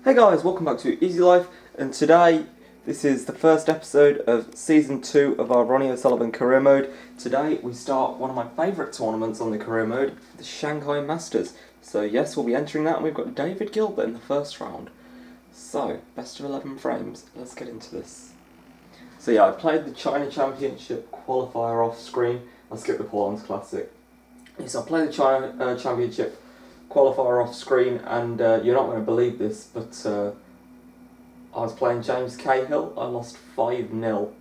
Hey guys, welcome back to Easy Life, and today this is the first episode of Season 2 of our Ronnie O'Sullivan career mode. Today we start one of my favourite tournaments on the career mode, the Shanghai Masters. So yes, we'll be entering that, and we've got David Gilbert in the first round. So, best of 11 frames, let's get into this. So yeah, I played the China Championship qualifier off screen. I'll skip the Paul Classic. Yes, I played the China Championship qualifier off screen, and you're not going to believe this, but I was playing James Cahill. I lost 5-0.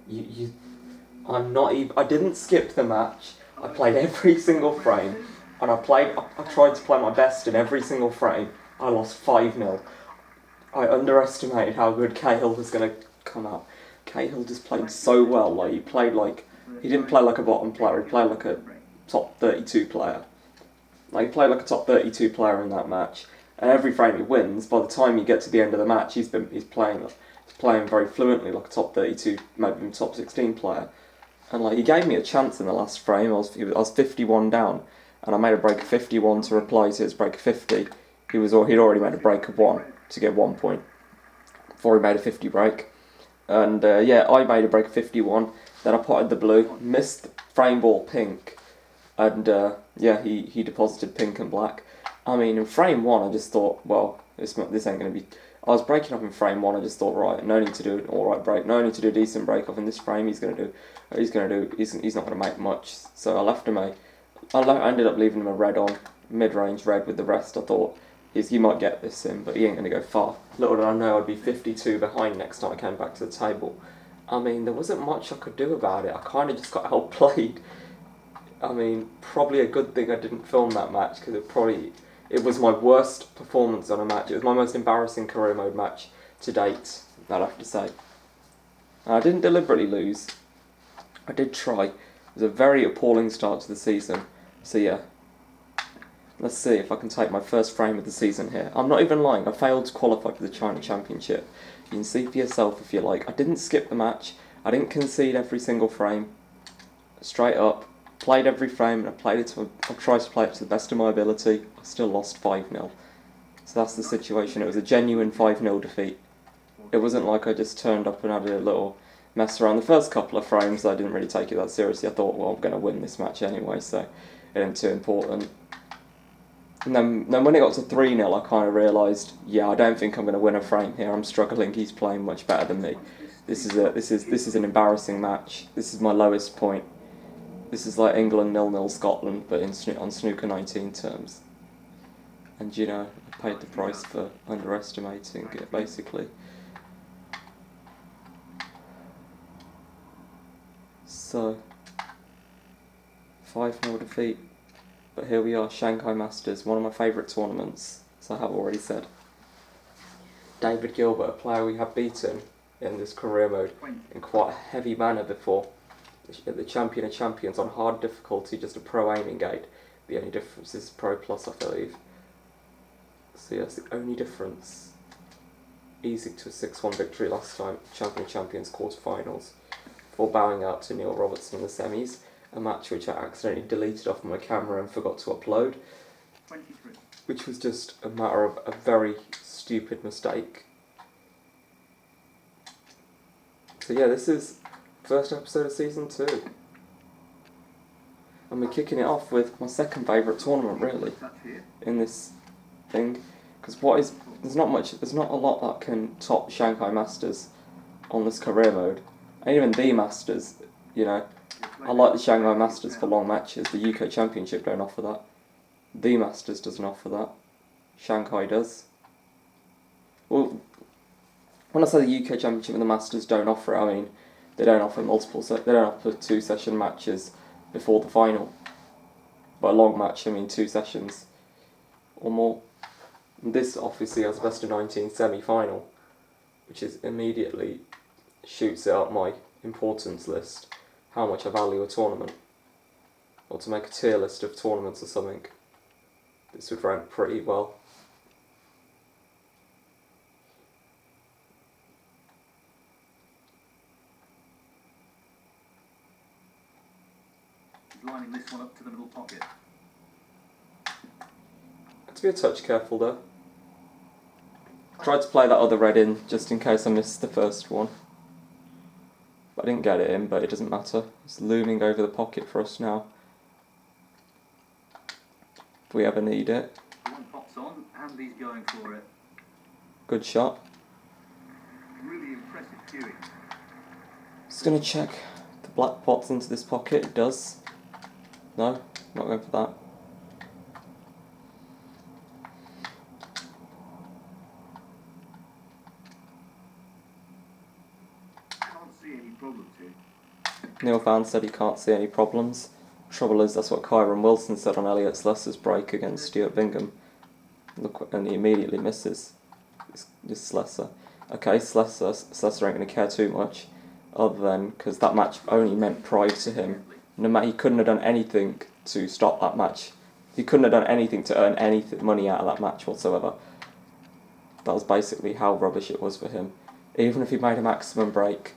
I didn't skip the match. I played every single frame, and I tried to play my best in every single frame. I lost 5-0. I underestimated how good Cahill was going to come out. Cahill just played so well. He didn't play like a bottom player. He played like a top 32 player. He played like a top 32 player in that match, and every frame he wins. By the time you get to the end of the match, he's playing very fluently like a top 32, maybe even top 16 player. And he gave me a chance in the last frame. I was 51 down, and I made a break of 51 to reply to his break of 50. He'd already made a break of 1 to get 1 point before he made a 50 break. And I made a break of 51. Then I potted the blue, missed frame ball pink. And he deposited pink and black. I mean, in frame 1, I just thought, well, this ain't going to be... I was breaking up in frame 1, I just thought, right, no need to do an alright break, no need to do a decent break off in this frame. He's not going to make much. So I left him I ended up leaving him a red on, mid-range red with the rest. I thought, he might get this in, but he ain't going to go far. Little did I know I'd be 52 behind next time I came back to the table. I mean, there wasn't much I could do about it. I kind of just got outplayed. I mean, probably a good thing I didn't film that match, because it was my worst performance on a match. It was my most embarrassing career mode match to date, I'd have to say. I didn't deliberately lose. I did try. It was a very appalling start to the season. So yeah, let's see if I can take my first frame of the season here. I'm not even lying, I failed to qualify for the China Championship. You can see for yourself if you like. I didn't skip the match. I didn't concede every single frame. Straight up. Played every frame, and I tried to play it to the best of my ability. I still lost 5-0. So that's the situation. It was a genuine 5-0 defeat. It wasn't like I just turned up and had a little mess around. The first couple of frames, I didn't really take it that seriously. I thought, well, I'm going to win this match anyway, so it ain't too important. And then when it got to 3-0, I kind of realised, yeah, I don't think I'm going to win a frame here. I'm struggling. He's playing much better than me. This is an embarrassing match. This is my lowest point. This is like England 0-0 Scotland, but on Snooker 19 terms. And I paid the price for underestimating it, basically. So, 5-0 defeat. But here we are, Shanghai Masters, one of my favourite tournaments, as I have already said. David Gilbert, a player we have beaten in this career mode in quite a heavy manner before. The Champion of Champions on hard difficulty, just a pro aiming gate. The only difference is Pro Plus, I believe. So yeah, that's the only difference. Easy to a 6-1 victory last time, Champion of Champions quarterfinals, before bowing out to Neil Robertson in the semis, a match which I accidentally deleted off my camera and forgot to upload, 23. Which was just a matter of a very stupid mistake. So yeah, this is first episode of Season 2. And we're kicking it off with my second favourite tournament, really, in this thing. Because there's not a lot that can top Shanghai Masters on this career mode. And even the Masters, I like the Shanghai Masters for long matches. The UK Championship don't offer that. The Masters doesn't offer that. Shanghai does. Well, when I say the UK Championship and the Masters don't offer it, I mean, they don't offer they don't offer 2-session matches before the final. By a long match, I mean 2 sessions or more. And this obviously has a best of 19 semi-final, which is immediately shoots it up my importance list, how much I value a tournament. Or to make a tier list of tournaments or something, this would rank pretty well. Lining this one up to the middle pocket. To be a touch careful there. Tried to play that other red in just in case I missed the first one. But I didn't get it in, but it doesn't matter. It's looming over the pocket for us now. If we ever need it. One pops on, and he's going for it. Good shot. Really impressive cueing. Just going to check the black pots into this pocket. It does. No, not going for that. Can't see any problems here. Neil Van said he can't see any problems. Trouble is, that's what Kyron Wilson said on Elliot Slessor's break against Stuart Bingham. Look, and he immediately misses this Slessor. Okay, Slessor ain't going to care too much, other than because that match only meant pride to him. No matter, he couldn't have done anything to stop that match. He couldn't have done anything to earn any money out of that match whatsoever. That was basically how rubbish it was for him. Even if he made a maximum break,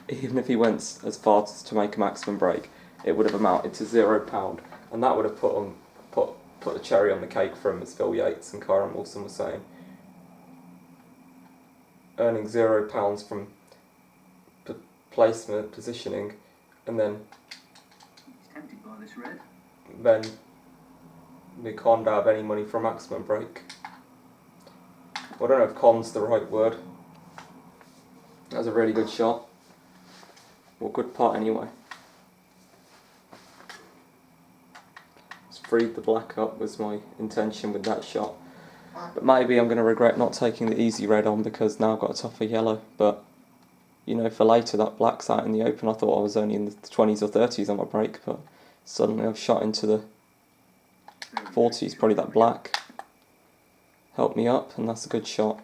even if he went as far as to make a maximum break, it would have amounted to £0, and that would have put a cherry on the cake for him, as Phil Yates and Kyron Wilson were saying. Earning £0 from placement, positioning, and then He's tempted by this red. we can't have any money for a maximum break. I don't know if con's the right word. That was a really good shot. Well, good putt anyway. Just freed the black up was my intention with that shot. But maybe I'm going to regret not taking the easy red on because now I've got a tougher yellow. But, you know, for later that black's out in the open. I thought I was only in the 20s or 30s on my break, but suddenly I've shot into the 40s, probably that black. Helped me up, and that's a good shot.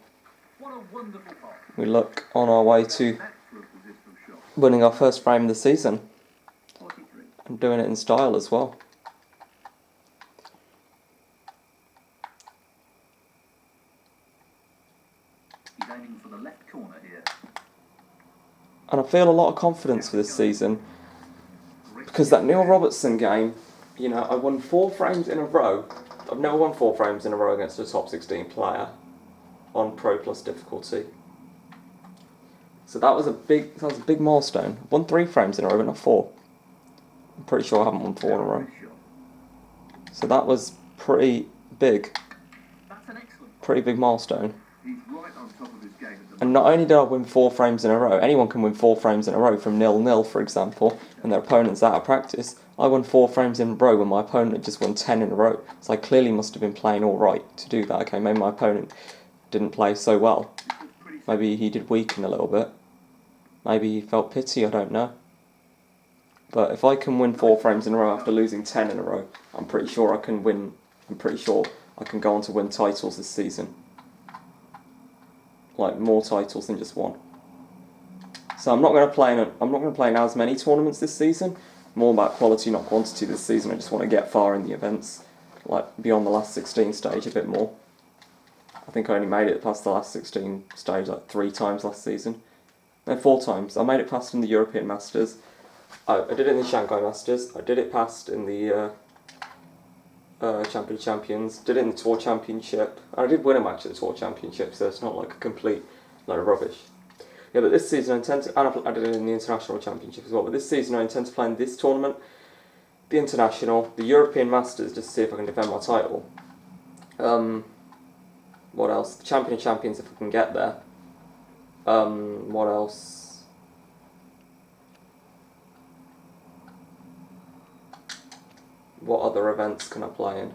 What a wonderful pot. We look on our way to winning our first frame of the season. 43. And doing it in style as well. He's aiming for the left corner here. And I feel a lot of confidence for this season because that Neil Robertson game, you know, I won 4 frames in a row. I've never won 4 frames in a row against a top 16 player on Pro Plus difficulty. So that was a big milestone. I've won 3 frames in a row, but not 4. I'm pretty sure I haven't won 4 in a row. So that was pretty big. That's an excellent. Pretty big milestone. He's right on top of his game at the moment. And not only did I win 4 frames in a row, anyone can win 4 frames in a row from 0-0, for example, and their opponent's out of practice. I won 4 frames in a row when my opponent had just won 10 in a row. So I clearly must have been playing all right to do that. Okay, maybe my opponent didn't play so well. Maybe he did weaken a little bit. Maybe he felt pity, I don't know. But if I can win 4 frames in a row after losing 10 in a row, I'm pretty sure I can win. I'm pretty sure I can go on to win titles this season. Like more titles than just 1. So I'm not going to play in as many tournaments this season. More about quality, not quantity this season. I just want to get far in the events, like beyond the last 16 stage a bit more. I think I only made it past the last 16 stage like 3 times last season. No, 4 times. I made it past in the European Masters. I did it in the Shanghai Masters. I did it past in the Champions. Did it in the Tour Championship. I did win a match at the Tour Championship, so it's not like a complete load of rubbish. Yeah, but this season I intend to, and I did it in the International Championship as well, but this season I intend to play in this tournament, the International, the European Masters, just to see if I can defend my title. What else? The Champion of Champions if I can get there. What else? What other events can I play in?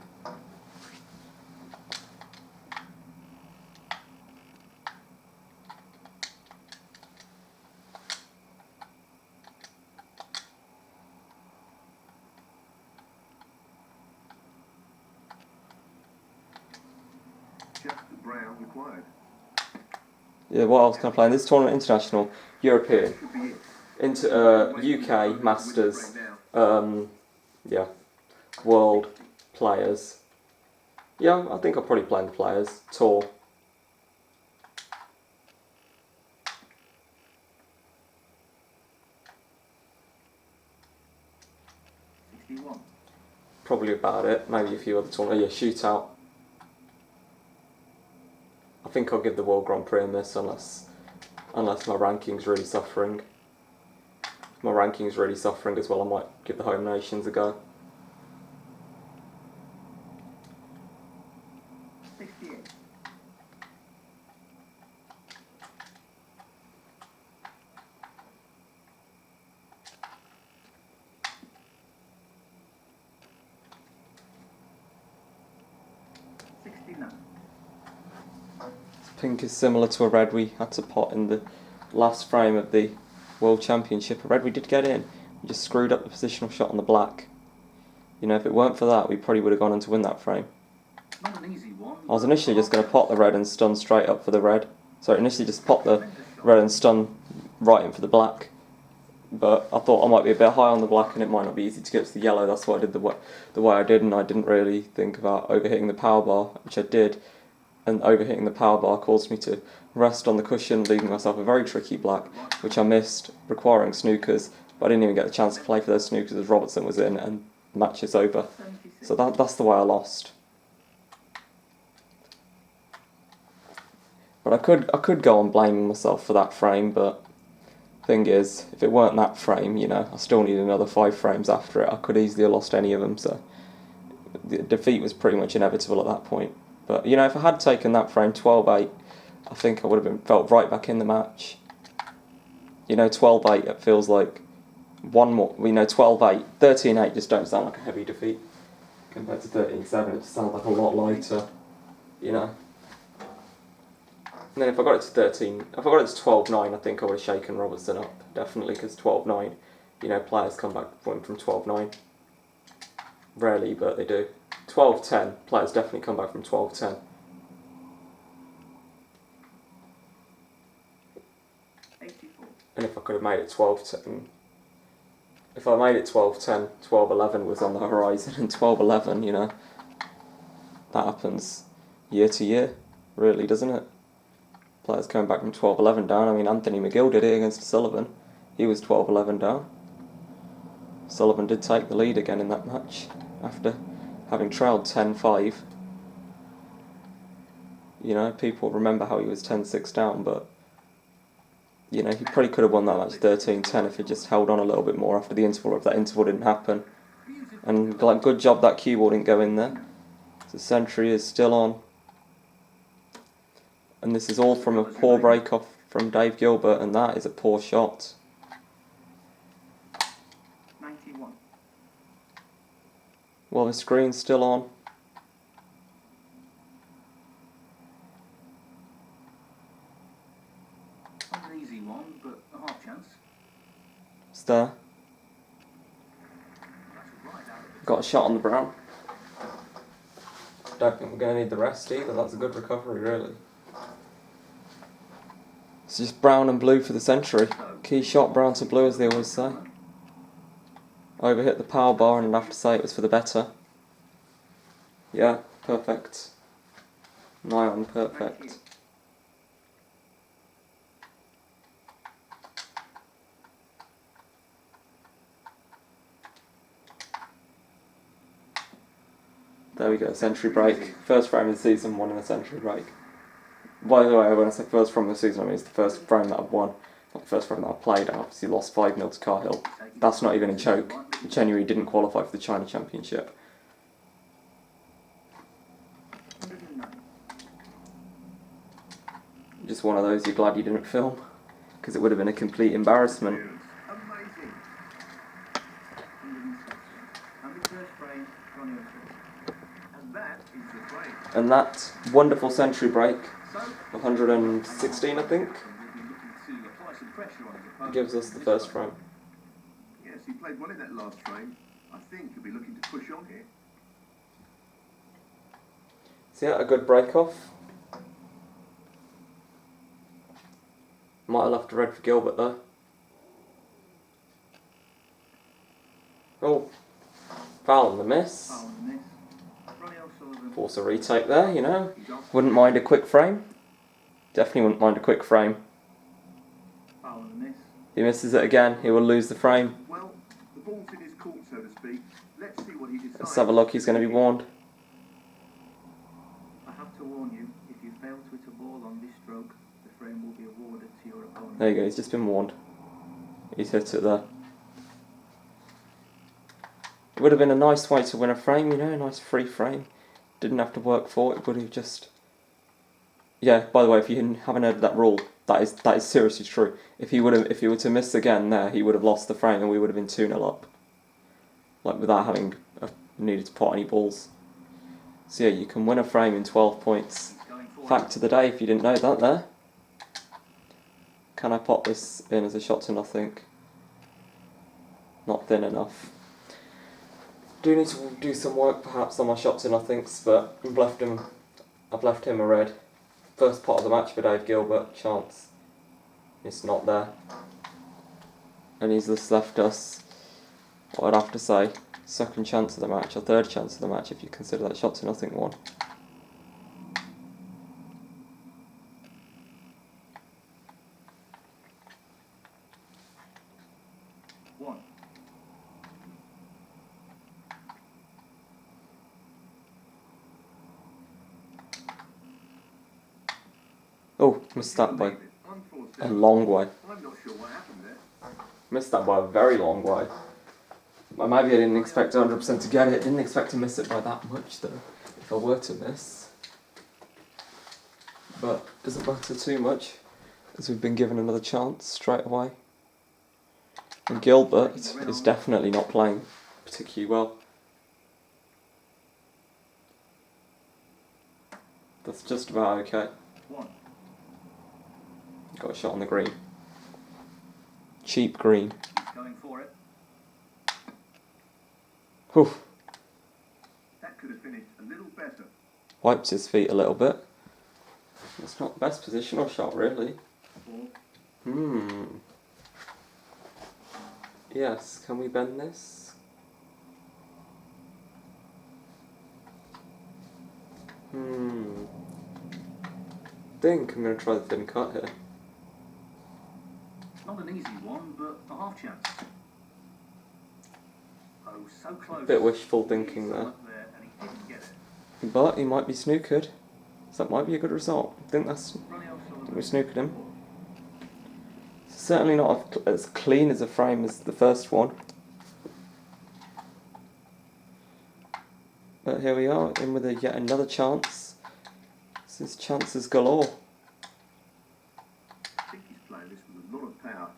Just the brown required. Yeah, what else can I play in this tournament? International, European, Should be it. into UK Masters, yeah, World Players. Yeah, I think I'll probably play in the Players Tour. Probably about it. Maybe a few other tournaments. Yeah, Shootout. I think I'll give the World Grand Prix a miss unless my ranking's really suffering. If my ranking's really suffering as well, I might give the Home Nations a go. 68. Pink is similar to a red we had to pot in the last frame of the World Championship. A red we did get in. We just screwed up the positional shot on the black. You know, if it weren't for that, we probably would have gone on to win that frame. Not an easy one. I was initially just going to pot the red and stun straight up for the red. So initially just pop the red and stun right in for the black. But I thought I might be a bit high on the black and it might not be easy to get to the yellow. That's why I did the way I did, and I didn't really think about overhitting the power bar, which I did. And overhitting the power bar caused me to rest on the cushion, leaving myself a very tricky black, which I missed, requiring snookers. But I didn't even get the chance to play for those snookers as Robertson was in, and the match is over. So that's the way I lost. But I could go on blaming myself for that frame, but thing is, if it weren't that frame, you know, I still need another 5 frames after it. I could easily have lost any of them, so the defeat was pretty much inevitable at that point. But, you know, if I had taken that frame 12-8, I think I would have felt right back in the match. You know, 12-8, it feels like one more. You know, 12-8, 13-8 just don't sound like a heavy defeat. Compared to 13-7, it just sounds like a lot lighter, you know. And then if I got it to 12-9, I think I would have shaken Robertson up, definitely, because 12-9, you know, players come back from 12-9. Rarely, but they do. 12-10, players definitely come back from 12-10. And if I could have made it 12-10, if I made it 12-10, 12-11 was on the horizon, and 12-11, you know, that happens year to year, really, doesn't it? Players coming back from 12-11 down. I mean, Anthony McGill did it against Sullivan. He was 12-11 down. Sullivan did take the lead again in that match after having trailed 10-5. You know, people remember how he was 10-6 down, but, you know, he probably could have won that match 13-10 if he just held on a little bit more after the interval, or if that interval didn't happen. And, like, good job that cue ball didn't go in there. The century is still on. And this is all from a poor break-off from Dave Gilbert, and that is a poor shot. 91. Well, the screen's still on. Not an easy one, but a half chance. It's there. That's right out of it. Got a shot on the brown. Don't think we're going to need the rest either. That's a good recovery, really. It's just brown and blue for the century. Key shot, brown to blue, as they always say. Overhit the power bar, and I'd have to say it was for the better. Yeah, perfect. Nigh on perfect. There we go, century break. First frame of the season, won in the century break. By the way, when I say first frame of the season, I mean it's the first frame that I've won. Not the first frame that I've played. I obviously lost 5-0 to Cahill. That's not even a choke. January didn't qualify for the China Championship. Just one of those you're glad you didn't film, because it would have been a complete embarrassment. Amazing. And the first frame, Ronnie O'Sullivan. And that is the frame. And that wonderful century break, 116 I think, gives us the first frame. Yes, he played well in that last frame. I think he'll be looking to push on here. So yeah, a good break off. Might have left a red for Gilbert though. Oh, foul on the miss. Foul on the miss. Ronnie O'Sullivan. Force a retake there, you know. Wouldn't mind a quick frame. Definitely wouldn't mind a quick frame. Foul on the miss. He misses it again, he will lose the frame. Well, the ball's in his court, so to speak. Let's see what he decides. Let's have a look, he's going to be warned. I have to warn you, if you fail to hit a ball There you go, he's just been warned. He's hit it there. It would have been a nice way to win a frame, you know, a nice free frame. Didn't have to work for it, would have just... Yeah, by the way, if you haven't heard that rule, that is seriously true. If he were to miss again there, he would have lost the frame and we would have been 2-0 up. Like, without having needed to pot any balls. So yeah, you can win a frame in 12 points. Fact of the day, if you didn't know that there. Can I pop this in as a shot to nothing? Not thin enough. Do need to do some work perhaps on my shot to nothings, but I've left him a red. First pot of the match for David Gilbert, chance. It's not there. And he's just left us, what I'd have to say, second chance of the match, or third chance of the match if you consider that shot to nothing one. Oh, missed that by a long way. I'm not sure what happened there. Missed that by a very long way. Maybe I didn't expect 100% to get it. Didn't expect to miss it by that much though, if I were to miss. But doesn't matter too much, as we've been given another chance straight away. And Gilbert is definitely not playing particularly well. That's just about okay. Got a shot on the green. Cheap green. Going for it. Whew. That could have finished a little better. Wipes his feet a little bit. It's not the best positional shot, really. Yes, can we bend this? Think I'm going to try the thin cut here. Not an easy one, but a half chance. Oh, so close. Bit wishful thinking there. But he might be snookered. So that might be a good result. I think we snookered him. Certainly not as clean as a frame as the first one. But here we are, in with yet another chance. This is chances galore. I think he's playing this with a lot of power.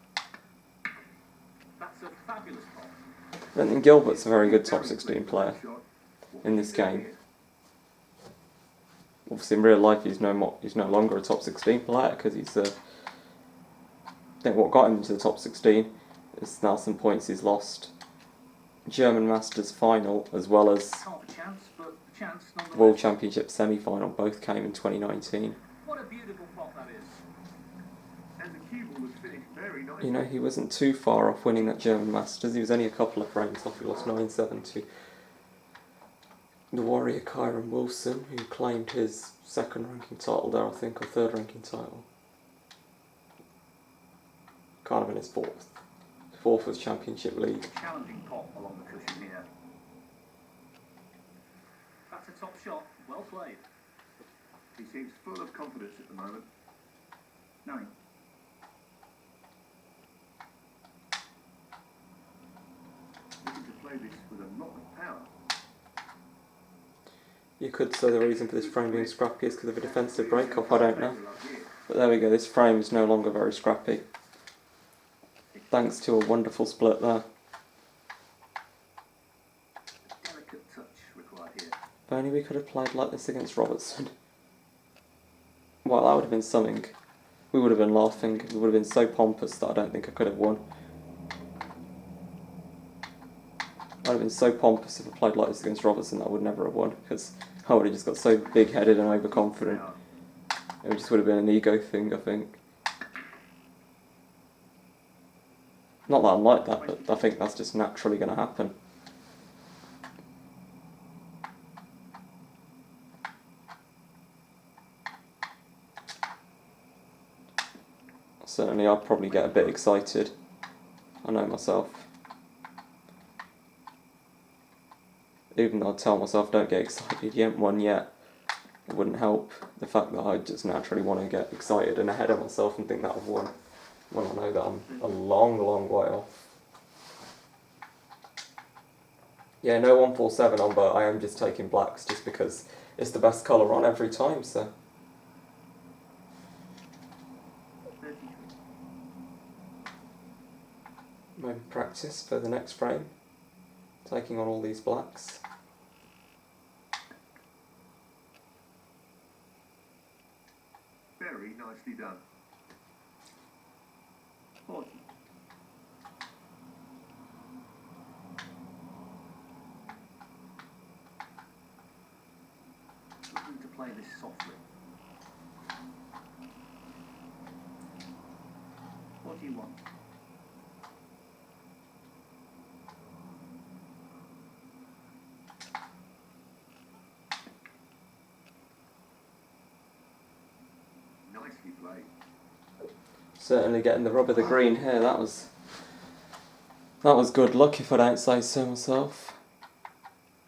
That's a fabulous pot. I don't think Gilbert's a very good top 16 player in this game. Obviously in real life he's no longer a top 16 player because he's I think what got him into the top 16 is now some points he's lost. German Masters final as well as World Championship semi-final both came in 2019. What a beautiful pot that is. And the cue ball was finished very nicely. You know, he wasn't too far off winning that German Masters. He was only a couple of frames off. He lost 9-7 to the Warrior Kyron Wilson, who claimed his second ranking title there, I think, or third ranking title. Kind of in his fourth. Fourth was Championship League. Challenging pot along the cushion here. That's a top shot. Well played. He seems full of confidence at the moment. 9. Looking to play this with a lot of power. You could say the reason for this frame being scrappy is because of a defensive break-off, I don't know. But there we go, this frame is no longer very scrappy. Thanks to a wonderful split there. Delicate touch required here. If only we could have played like this against Robertson. Well, that would have been something. We would have been laughing. We would have been so pompous that I don't think I could have won. I'd have been so pompous if I played like this against Robertson that I would never have won, because I would have just got so big-headed and overconfident. It just would have been an ego thing, I think. Not that I'm like that, but I think that's just naturally going to happen. Certainly I'd probably get a bit excited. I know myself. Even though I'd tell myself don't get excited, you haven't won yet. It wouldn't help the fact that I just naturally want to get excited and ahead of myself and think that I've won. Well, I know that I'm a long, long way off. Yeah, no 147 on, but I am just taking blacks just because it's the best colour on every time, so. 33. Maybe practice for the next frame. Taking on all these blacks. Very nicely done. 40. Looking to play this softly. 41. Nicely played. Certainly getting the rub of the green here, that was good luck if I don't say so myself.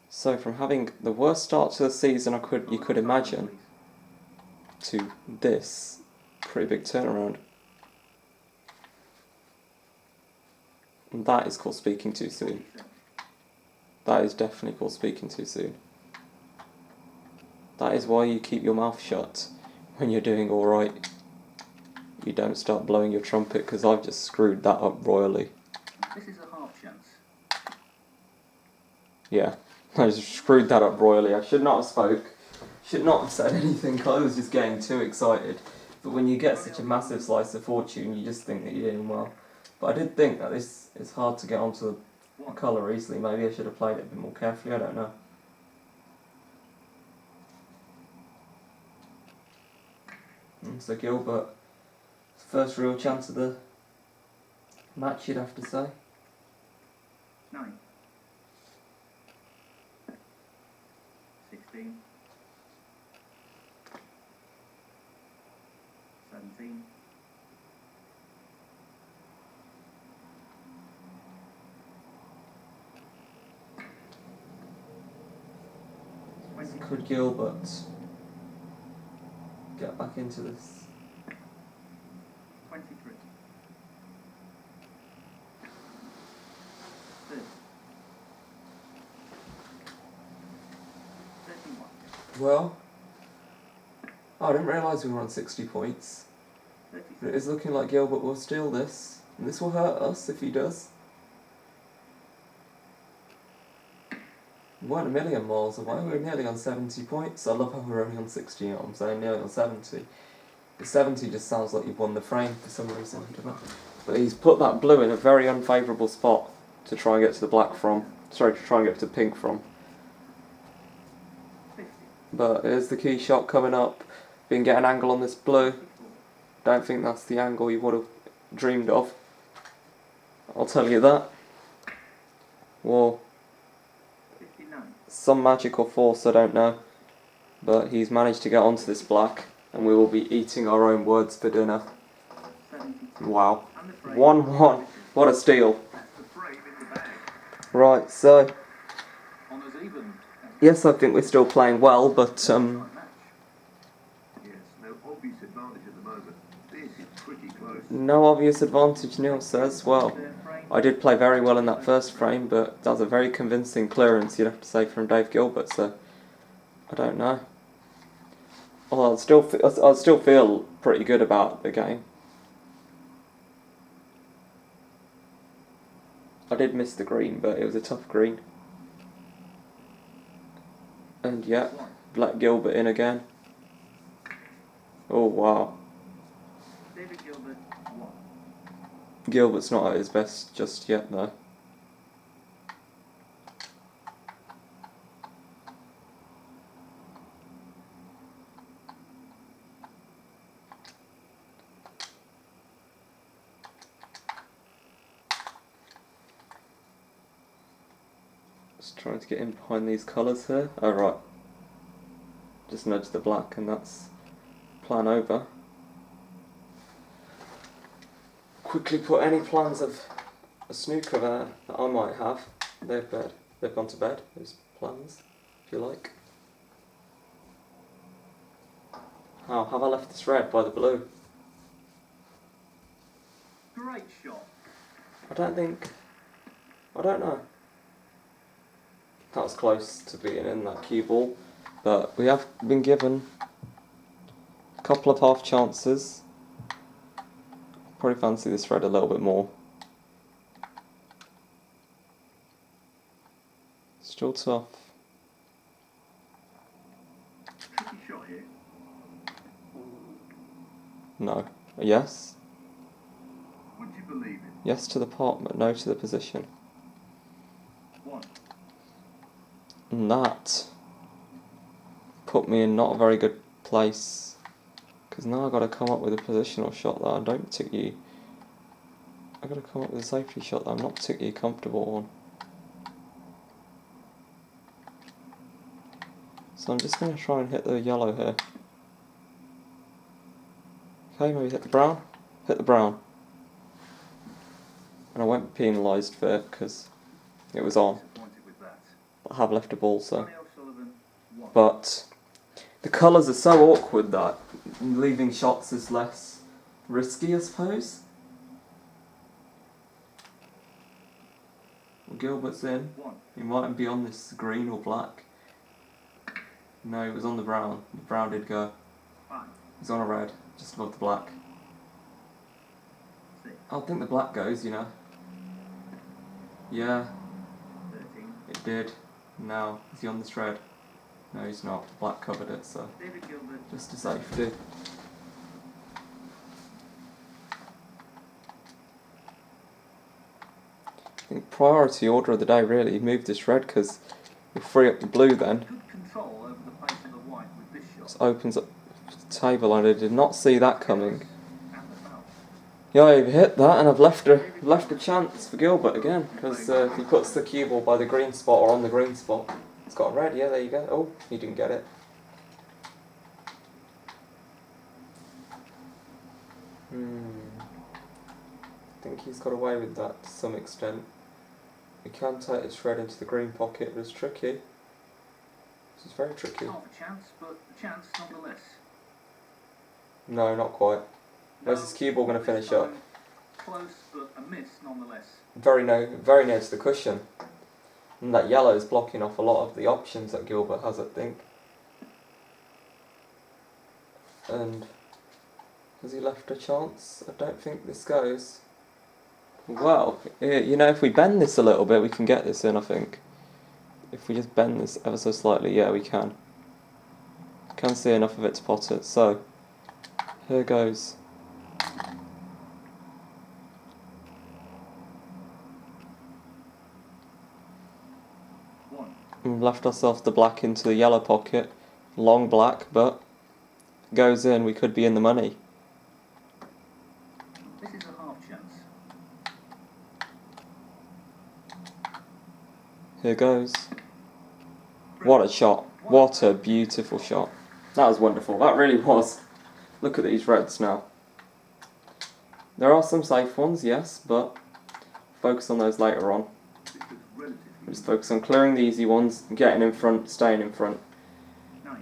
So from having the worst start to the season you could imagine to this, pretty big turnaround. And that is called speaking too soon. That is definitely called speaking too soon. That is why you keep your mouth shut when you're doing alright. You don't start blowing your trumpet, because I've just screwed that up royally. This is a half chance. Yeah, I just screwed that up royally. I should not have spoke. Should not have said anything, I was just getting too excited. But when you get such a massive slice of fortune, you just think that you're doing well. But I did think that this is hard to get onto the colour easily. Maybe I should have played it a bit more carefully, I don't know. So Gilbert, first real chance of the match, you'd have to say. 9. 16. 17. 20. Could Gilbert get back into this? 23. 30. 31. Well, I didn't realise we were on 60 points. 33. But it is looking like Gilbert will steal this, and this will hurt us if he does. We weren't a million miles away, we were nearly on 70 points. I love how we're only on 60, you know what I'm saying, nearly on 70. The 70 just sounds like you've won the frame for some reason, I don't know. But he's put that blue in a very unfavourable spot to try and get to the black from. Sorry, to try and get to the pink from. 50. But here's the key shot coming up. If you can get an angle on this blue, don't think that's the angle you would have dreamed of. I'll tell you that. Whoa. 59. Some magical force, I don't know. But he's managed to get onto this black, and we will be eating our own words for dinner. 72. Wow. And the frame. 1-1. What a steal. That's the frame in the bag. Right, so, Honours even. yes, I think we're still playing well, but, Yes, no obvious advantage at the moment. This is pretty close. no obvious advantage, Neil says. Well, I did play very well in that first frame, but that was a very convincing clearance, you'd have to say, from Dave Gilbert, so I don't know. Well, I still feel pretty good about the game. I did miss the green, but it was a tough green. And yeah, Black Gilbert in again. Oh wow. David Gilbert, 1. Gilbert's not at his best just yet though. Just trying to get in behind these colours here. Oh right. Just nudge the black and that's plan over. Quickly put any plans of a snooker there that I might have. They've gone to bed, those plans, if you like. How have I left this red by the blue? Great shot. I don't know. That was close to being in that cue ball, but we have been given a couple of half chances. Probably fancy this red a little bit more. Still tough. Tricky shot here. No. A yes? Would you believe it? Yes to the pot, but no to the position. 1. And that put me in not a very good place, because now I've got to come up with a positional shot that I don't particularly... I've got to come up with a safety shot that I'm not particularly comfortable on. So I'm just going to try and hit the yellow here. Okay, maybe hit the brown. Hit the brown. And I won't be penalised for it because it was on. Disappointed with that. I have left a ball, so. Ronnie O'Sullivan, 1. But the colours are so awkward that leaving shots is less risky, I suppose. Well, Gilbert's in. 1. He mightn't be on this green or black. No, he was on the brown. The brown did go. 5. He's on a red, just above the black. 6. I think the black goes, you know. Yeah, 13. it did. Now, is he on this red? No, he's not. The black covered it, so David Gilbert. just to safety. I think priority order of the day really moved this red because we free up the blue then. Good control over the pace of the white with this shot. This opens up the table and I did not see that coming. And the foul. Yeah, I've hit that and I've left a chance for Gilbert again because if he puts the cue ball by the green spot or on the green spot, it's got a red. Yeah, there you go. Oh, he didn't get it. I think he's got away with that to some extent. We can take this red into the green pocket, but it's tricky. This is very tricky. Half a chance, but a chance nonetheless. No, not quite. Where's this cue ball going to finish up? Close, but a miss nonetheless. Very near to the cushion. And that yellow is blocking off a lot of the options that Gilbert has, I think. And has he left a chance? I don't think this goes. Well, you know, if we bend this a little bit, we can get this in, I think. If we just bend this ever so slightly, yeah, we can. Can see enough of it to pot it. So, here goes. We've left ourselves the black into the yellow pocket. Long black, but goes in, we could be in the money. This is a half chance. Here goes. What a shot. What a beautiful shot. That was wonderful. That really was. Look at these reds now. There are some safe ones, yes, but focus on those later on. Just focus on clearing the easy ones, getting in front, staying in front. 9.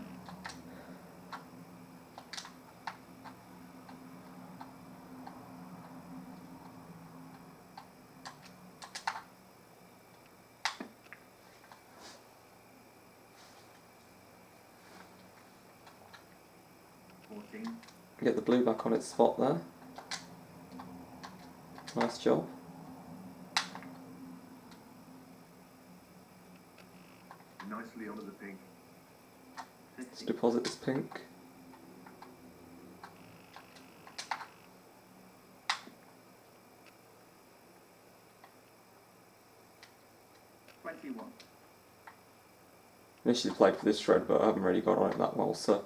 Get the blue back on its spot there. Nice job. Nicely onto the pink. Let's deposit this pink. Initially played for this red, but I haven't really got on it that well, so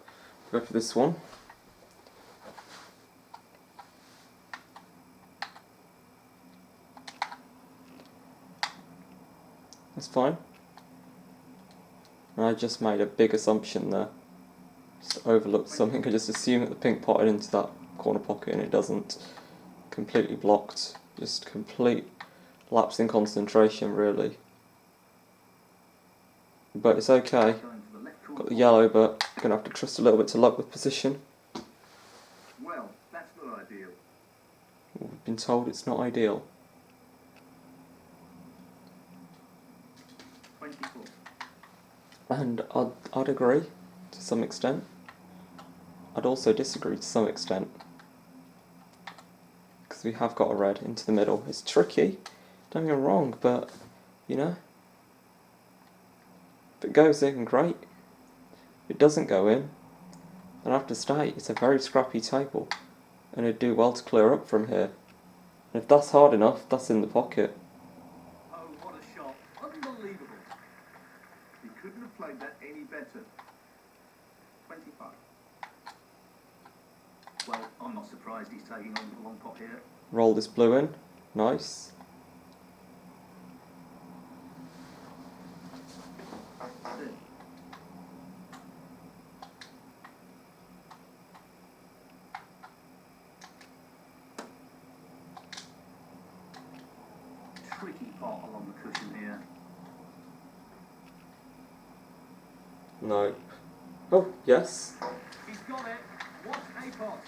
go for this one. That's fine. And I just made a big assumption there. Just overlooked something. I just assumed that the pink potted into that corner pocket and it doesn't. Completely blocked. Just complete lapse in concentration, really. But it's okay. Got the yellow, but gonna have to trust a little bit to luck with position. Well, that's not ideal. We've been told it's not ideal. 24. And I'd agree to some extent. I'd also disagree to some extent. Because we have got a red into the middle. It's tricky, don't get me wrong, but, you know, if it goes in, great. If it doesn't go in, then I have to stay. It's a very scrappy table, and it'd do well to clear up from here. And if that's hard enough, that's in the pocket. Oh, what a shot. Unbelievable. He couldn't have played that any better. 25. Well, I'm not surprised he's taking on the long pot here. Roll this blue in. Nice. Tricky pot along the cushion here. No. Oh, yes. He's got it. What a pot.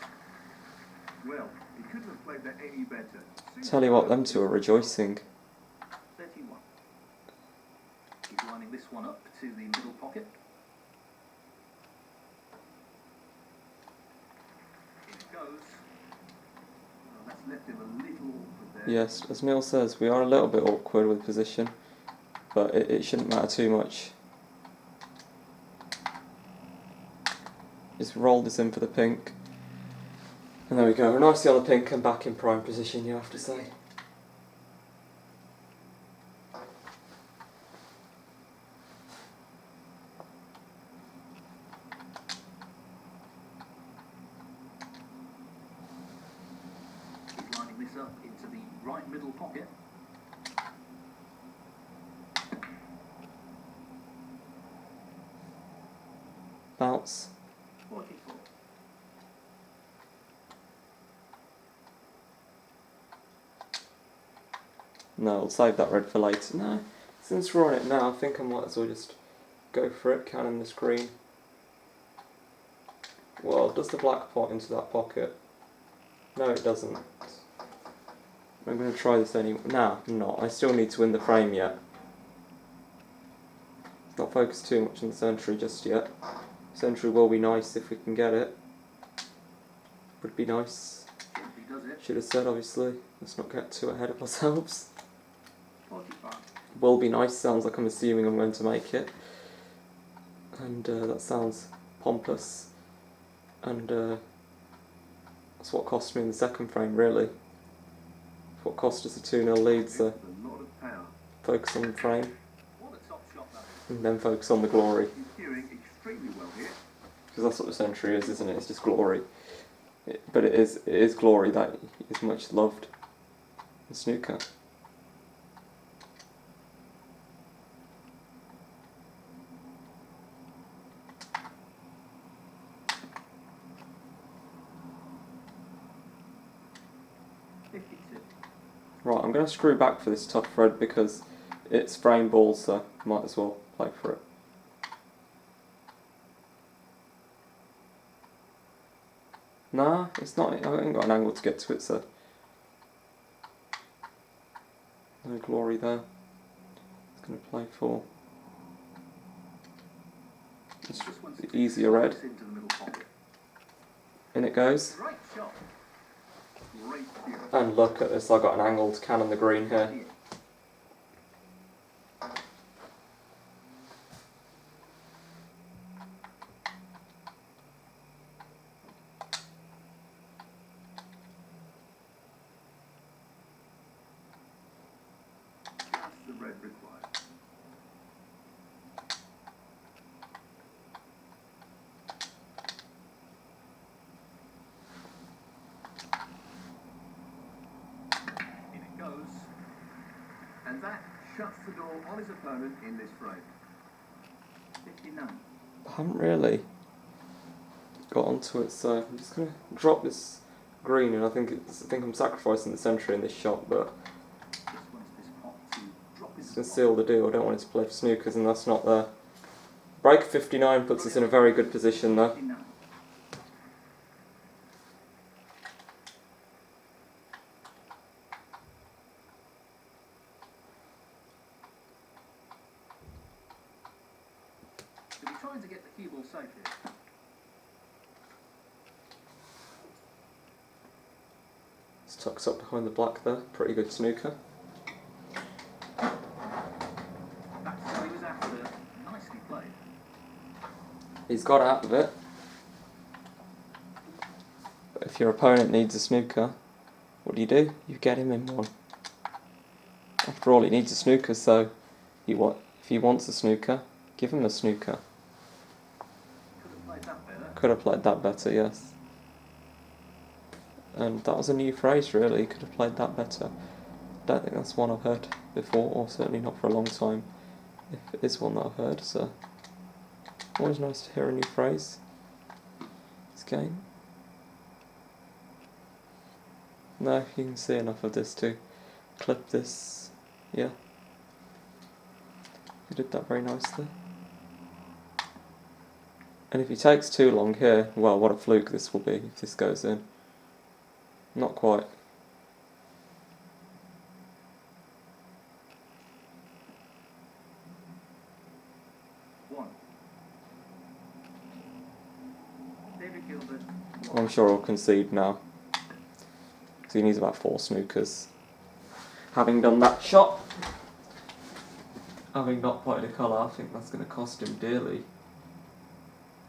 Well, he couldn't have played that any better. Tell you what, them two are rejoicing. 31. He's lining this one up to the middle pocket. In it goes. Well, that's left him a little awkward there. Yes, as Neil says, we are a little bit awkward with position, but it shouldn't matter too much. Just roll this in for the pink. And there we go, we're nicely on the pink and back in prime position, you have to say. He's lining this up into the right middle pocket. Bounce. 44. No, I'll save that red for later. No, since we're on it now, I think I might as well just go for it, cannon this green. Well, does the black pot into that pocket? No, it doesn't. I'm going to try this anyway. Nah, I'm not. I still need to win the frame yet. Not focus too much on the century just yet. Century will be nice if we can get it. Would be nice. He does it. Should have said, obviously. Let's not get too ahead of ourselves. 45. Will be nice sounds like I'm assuming I'm going to make it. And that sounds pompous. And that's what cost me in the second frame, really. That's what cost us a 2-0 lead, so A lot of power. focus on the frame. What a top shot that is. And then focus on the glory. He's doing extremely well here. Because that's what the century is, isn't it? It's just glory. But it is glory that is much loved in snooker. Right, I'm going to screw back for this tough red because it's frame ball, so might as well play for it. Nah, it's not. I haven't got an angle to get to it, so no glory there. It's going to play for just the easier red. In it goes. Great shot. Great view. And look at this, I got an angle to cannon the green here. Just the red required. In it goes. And that shuts the door on his opponent in this frame. 59. I haven't really got onto it, so I'm just going to drop this green, and I think I'm sacrificing the century in this shot, but Just wants this pot to drop it's his going to seal the deal. I don't want it to play for snookers, and that's not there. Break 59 puts us in a very good position, though. 59. He will save it. It's tucked up behind the black there. Pretty good snooker. That's what he was after. Nicely played. He's got out of it. But if your opponent needs a snooker, what do? You get him in one. After all, he needs a snooker, so if he wants a snooker, give him a snooker. Could have played that better. Could have played that better, yes. And that was a new phrase, really. Could have played that better. Don't think that's one I've heard before, or certainly not for a long time. If it is one that I've heard, so always nice to hear a new phrase. This game. No, you can see enough of this to clip this. Yeah. You did that very nicely. And if he takes too long here, well, what a fluke this will be if this goes in. Not quite. One. David Gilbert. I'm sure he'll concede now. Because he needs about 4 snookers. Having done that shot, having not played a colour, I think that's going to cost him dearly.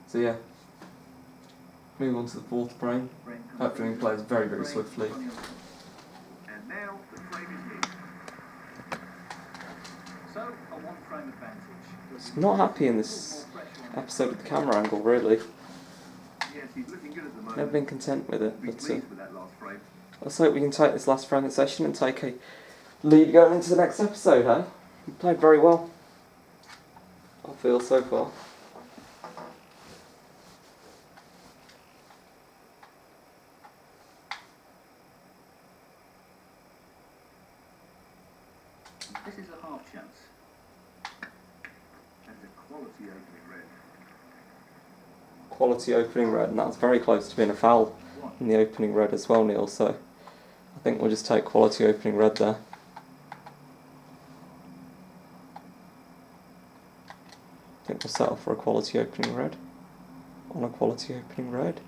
So yeah, move on to the 4th frame. After he plays very, very swiftly. And now the frame is hit. So, a 1 frame advantage. Not happy in this episode of the camera angle, really. Yes, he's looking good at the moment. Never been content with it, Be but pleased with that last frame. let's hope we can take this last frame of the session and take a lead going into the next episode, eh? You played very well, I feel, so far. This is a half chance. That's a quality opening red. Quality opening red, and that's very close to being a foul in the opening red as well, Neil, so I think we'll just take quality opening red there. I think we'll settle for a quality opening red, on a quality opening red,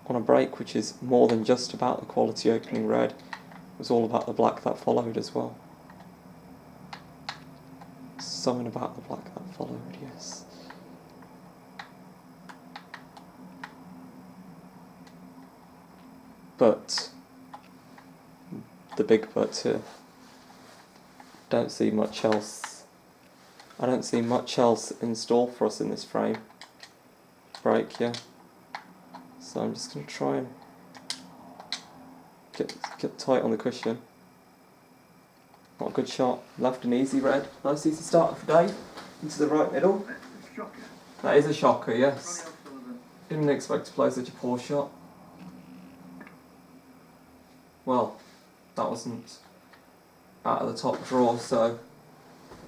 on a break which is more than just about the quality opening red, it was all about the black that followed as well. Something about the black that followed, yes. But, the big but here, don't see much else. I don't see much else in store for us in this frame. Break, yeah. So I'm just going to try and get tight on the cushion. Not a good shot. Left an easy red. Nice easy start for Dave. Into the right middle. That's a shocker. That is a shocker, Ronnie yes. O'Sullivan. Didn't expect to play such a poor shot. Well, that wasn't out of the top draw, so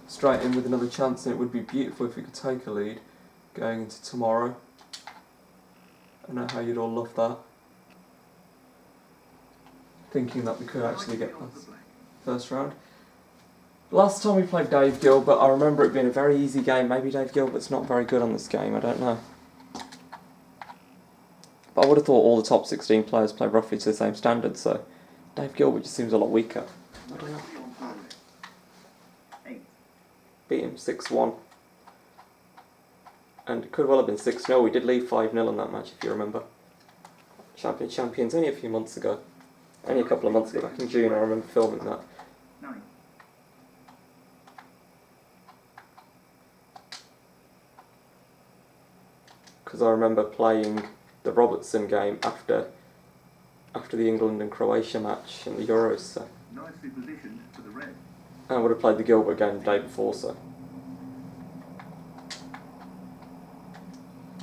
straight in with another chance, and it would be beautiful if we could take a lead going into tomorrow. I know how you'd all love that. Thinking that we could actually get past the first round. Last time we played Dave Gilbert, I remember it being a very easy game. Maybe Dave Gilbert's not very good on this game, I don't know. But I would have thought all the top 16 players play roughly to the same standard, so Dave Gilbert just seems a lot weaker. I don't know. Beat him 6-1. And it could well have been 6-0. We did leave 5-0 in that match, if you remember. Champions, only a few months ago. Only a couple of months ago, back in June, I remember filming that. 9. Because I remember playing the Robertson game after the England and Croatia match in the Euros, so. Nicely positioned for the red. And I would have played the Gilbert game the day before, so.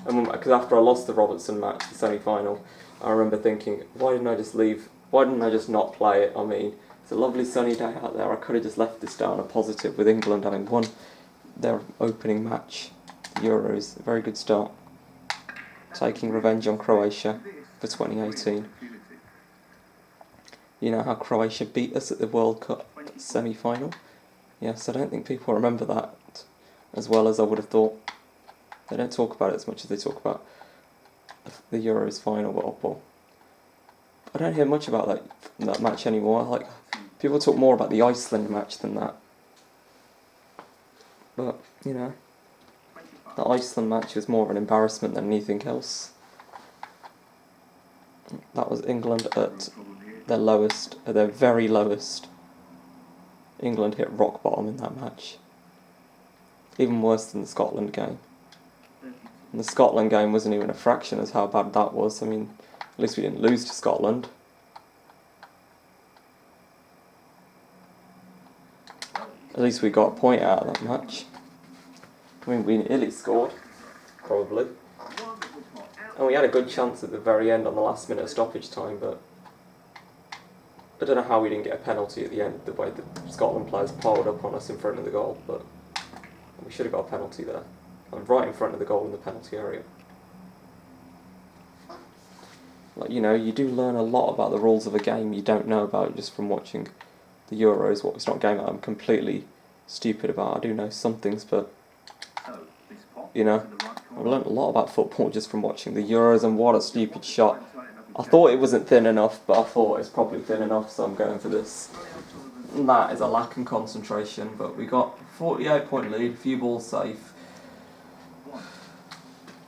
And because after I lost the Robertson match, the semi-final, I remember thinking, why didn't I just not play it? I mean, it's a lovely sunny day out there. I could have just left this down a positive with England having won their opening match, the Euros. A very good start. Taking revenge on Croatia for 2018. You know how Croatia beat us at the World Cup semi-final? Yes, I don't think people remember that as well as I would have thought. They don't talk about it as much as they talk about the Euros final with Oppo. I don't hear much about that match anymore. Like, people talk more about the Iceland match than that. But, you know, the Iceland match was more of an embarrassment than anything else. That was England at their lowest, at their very lowest. England hit rock bottom in that match. Even worse than the Scotland game. And the Scotland game wasn't even a fraction as how bad that was. I mean, at least we didn't lose to Scotland. At least we got a point out of that match. I mean, we nearly scored, probably. And we had a good chance at the very end on the last minute of stoppage time, but I don't know how we didn't get a penalty at the end, the way the Scotland players piled up on us in front of the goal, but we should have got a penalty there. And right in front of the goal in the penalty area. Like, you know, you do learn a lot about the rules of a game you don't know about just from watching the Euros. What it's not a game that I'm completely stupid about. I do know some things, but, you know, I've learned a lot about football just from watching the Euros, and what a stupid shot. I thought it wasn't thin enough, but I thought it's probably thin enough, so I'm going for this. And that is a lack in concentration, but we got 48-point lead, a few balls safe.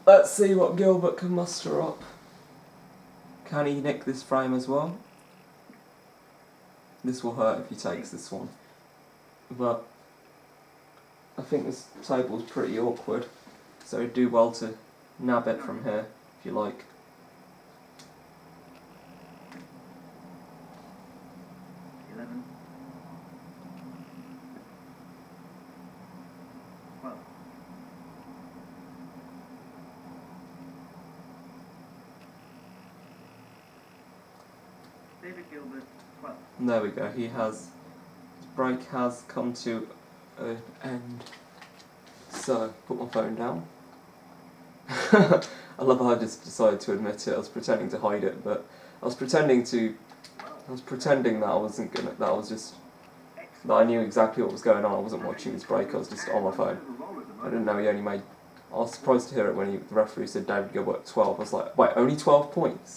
Let's see what Gilbert can muster up. Can he nick this frame as well? This will hurt if he takes this one. But I think this table's pretty awkward, so he'd do well to nab it from here, if you like. David Gilbert, 12. And there we go, his break has come to an end. So, put my phone down. I love how I just decided to admit it. I was pretending to hide it, but I was pretending that I wasn't gonna, that I knew exactly what was going on. I wasn't watching his break, I was just on my phone. I didn't know he only made, I was surprised to hear it when the referee said David Gilbert 12. I was like, wait, only 12 points?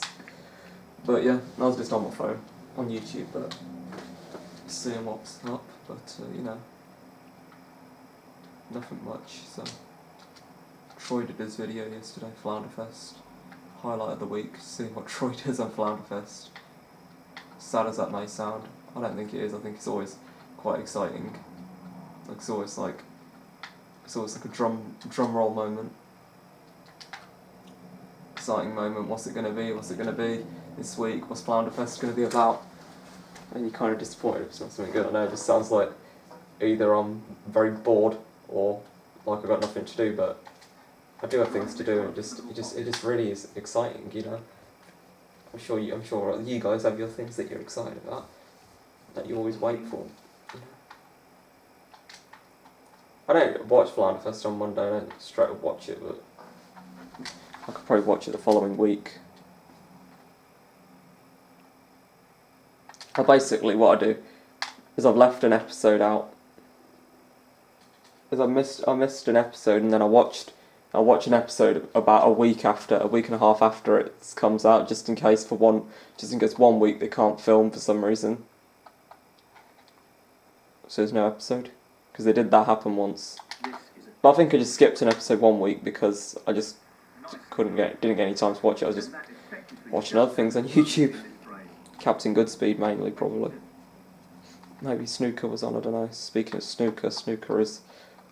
But yeah, I was just on my phone, on YouTube, but seeing what's up, but you know, nothing much. So, Troy did his video yesterday, Flounderfest, highlight of the week, seeing what Troy does on Flounderfest. Sad as that may sound, I don't think it is. I think it's always quite exciting. Like, it's always like a drum roll moment, exciting moment. What's it going to be? What's it going to be this week? What's Flounderfest going to be about? And you're kind of disappointed if it's not something good. I know it just sounds like either I'm very bored or like I've got nothing to do, but I do have things to do, and it just really is exciting, you know. I'm sure you guys have your things that you're excited about, that you always wait for. You know? I don't watch Flounderfest on Monday. I don't straight up watch it, but I could probably watch it the following week. Basically, what I do is I've left an episode out. I missed an episode, and then I watch an episode about a week and a half after it comes out, just in case 1 week they can't film for some reason. So there's no episode, because they did that happen once. But I think I just skipped an episode 1 week because I just didn't get any time to watch it. I was just watching other things on YouTube. Captain Goodspeed mainly, probably. Maybe Snooker was on, I don't know. Speaking of Snooker is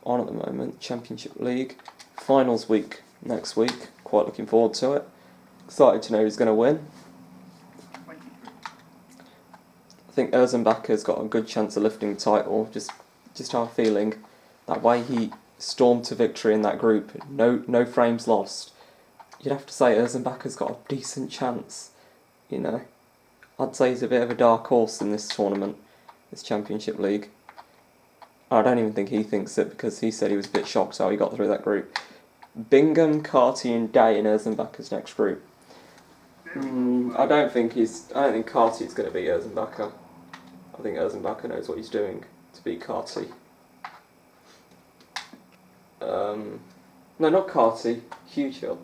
on at the moment. Championship League. Finals week next week. Quite looking forward to it. Excited to know who's going to win. I think Erzenbacher's got a good chance of lifting the title. Just have a feeling that way he stormed to victory in that group. No frames lost. You'd have to say Erzenbacher's got a decent chance, you know. I'd say he's a bit of a dark horse in this tournament, this Championship League. I don't even think he thinks it, because he said he was a bit shocked how he got through that group. Bingham, Carty and Day in Erzenbacher's next group. I don't think Carty's going to beat Erzenbacher. I think Erzenbacher knows what he's doing to beat Carty. No, not Carty. Huge Hill.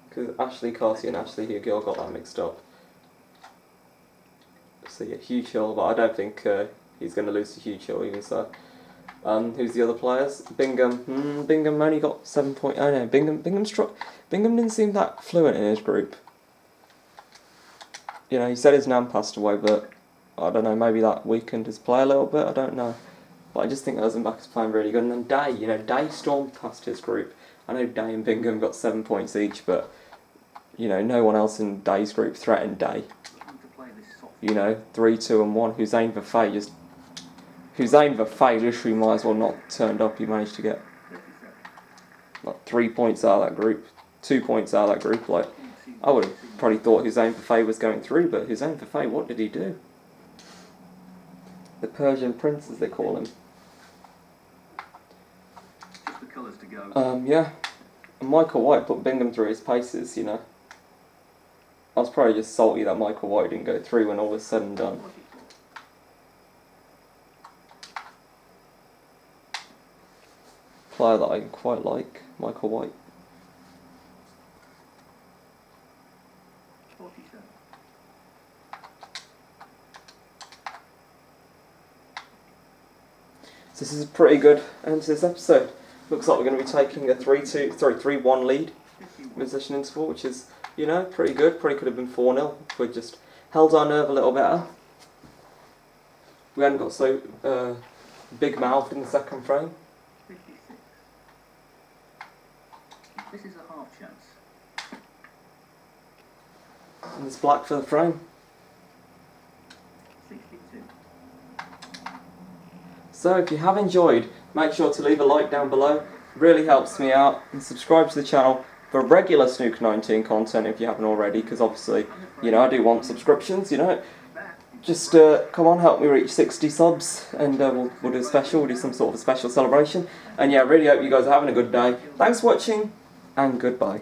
Because Ashley Carty and Ashley Gill got that mixed up. So yeah, Huge Hill, but I don't think he's going to lose to Huge Hill even so. Who's the other players? Bingham. Bingham only got 7 points. Oh no, Bingham didn't seem that fluent in his group. You know, he said his nan passed away, but I don't know, maybe that weakened his play a little bit, I don't know. But I just think Ozembach is playing really good. And then Day, you know, Day stormed past his group. I know Day and Bingham got 7 points each, but, you know, no one else in Day's group threatened Day. You know, 3, 2 and 1. Hussein Vafay literally might as well not turned up. He managed to get like 3 points out of that group, 2 points out of that group. Like, I would have probably thought Hussein Vafay was going through, but Hussein Vafay, what did he do? The Persian Prince, as they call him. Just the colours to go. Yeah. And Michael White put Bingham through his paces, you know. I was probably just salty that Michael White didn't go through when all was said and done. Player that I quite like, Michael White. 47. So this is a pretty good end to this episode. Looks like we're going to be taking a 3-1 lead with session interval, which is, you know, pretty good. Probably could have been 4-0 if we'd just held our nerve a little better. We hadn't got so big mouthed in the second frame. 56. This is a half chance. And it's black for the frame. 62. So if you have enjoyed, make sure to leave a like down below. Really helps me out. And subscribe to the channel for regular Snooker 19 content if you haven't already, because obviously, you know, I do want subscriptions, you know. Just come on, help me reach 60 subs, and we'll do a special, we'll do some sort of a special celebration. And yeah, I really hope you guys are having a good day. Thanks for watching, and goodbye.